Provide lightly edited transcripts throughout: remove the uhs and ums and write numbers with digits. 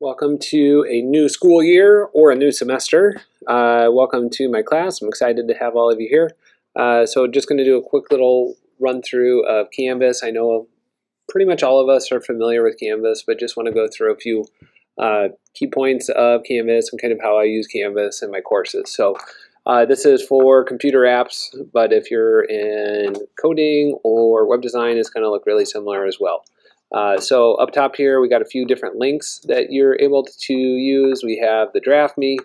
Welcome to a new school year or a new semester. Welcome to my class. I'm excited to have all of you here. So just going to do a quick little run through of Canvas. I know pretty much all of us are familiar with Canvas, but just want to go through a few key points of Canvas and kind of how I use Canvas in my courses. So this is for computer apps, but if you're in coding or web design, it's going to look really similar as well. So up top here, we got a few different links that you're able to use. We have the Draft Me,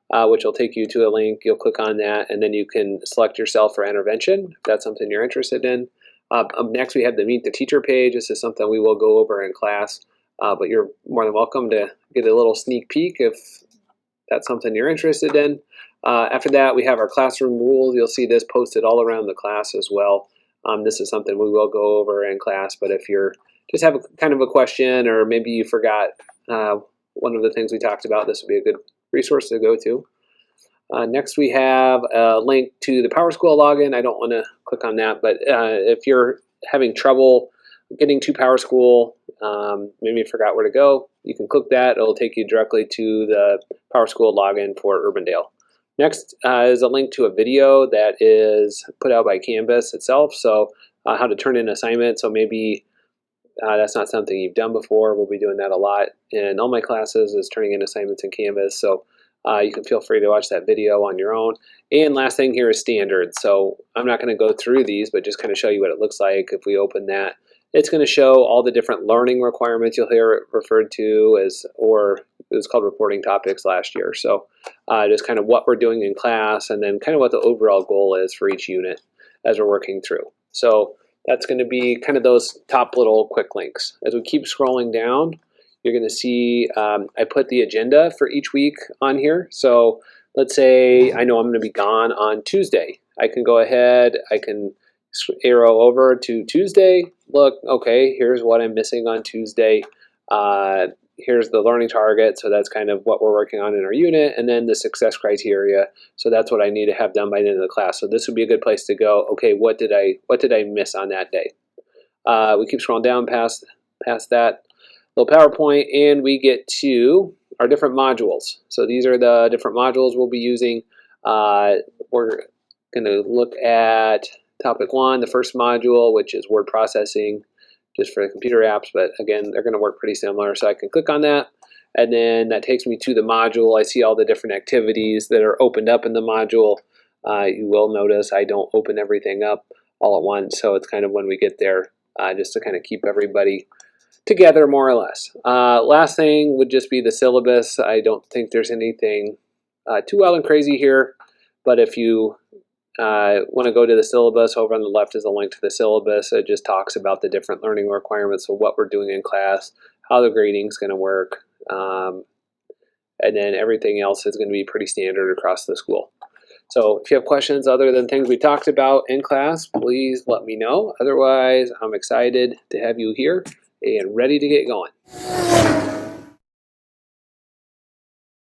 which will take you to a link. You'll click on that, and then you can select yourself for intervention if that's something you're interested in. Up next, we have the Meet the Teacher page. This is something we will go over in class, but you're more than welcome to get a little sneak peek if that's something you're interested in. After that, we have our classroom rules. You'll see this posted all around the class as well. This is something we will go over in class, but if you're just have a kind of a question, or maybe you forgot one of the things we talked about, this would be a good resource to go to. Next, we have a link to the PowerSchool login. I don't want to click on that, but if you're having trouble getting to PowerSchool, maybe you forgot where to go, you can click that. It'll take you directly to the PowerSchool login for Urbandale. Next is a link to a video that is put out by Canvas itself, so how to turn in assignments. So maybe that's not something you've done before. We'll be doing that a lot in all my classes, is turning in assignments in Canvas. So you can feel free to watch that video on your own. And last thing here is standards. So I'm not going to go through these, but just kind of show you what it looks like. If we open that, it's going to show all the different learning requirements. You'll hear it referred to as, or it was called reporting topics last year. So just kind of what we're doing in class, and then kind of what the overall goal is for each unit as we're working through. So that's going to be kind of those top little quick links. As we keep scrolling down, you're going to see I put the agenda for each week on here. So let's say I know I'm going to be gone on Tuesday. I can go ahead, I can arrow over to Tuesday. Look, okay, here's what I'm missing on Tuesday. Here's the learning target, so that's kind of what we're working on in our unit, and then the success criteria. So that's what I need to have done by the end of the class. So this would be a good place to go. Okay, what did I miss on that day? We keep scrolling down past that little PowerPoint, and we get to our different modules. So these are the different modules we'll be using. We're going to look at topic 1, the first module, which is word processing, just for the computer apps, but again, they're going to work pretty similar. So I can click on that, and then that takes me to the module. I see all the different activities that are opened up in the module. You will notice I don't open everything up all at once, so it's kind of when we get there, just to kind of keep everybody together more or less. Last thing would just be the syllabus. I don't think there's anything too wild and crazy here, but if you want to go to the syllabus, over on the left is a link to the syllabus. It just talks about the different learning requirements of what we're doing in class, how the grading is going to work, and then everything else is going to be pretty standard across the school. So if you have questions other than things we talked about in class, please let me know. Otherwise, I'm excited to have you here and ready to get going.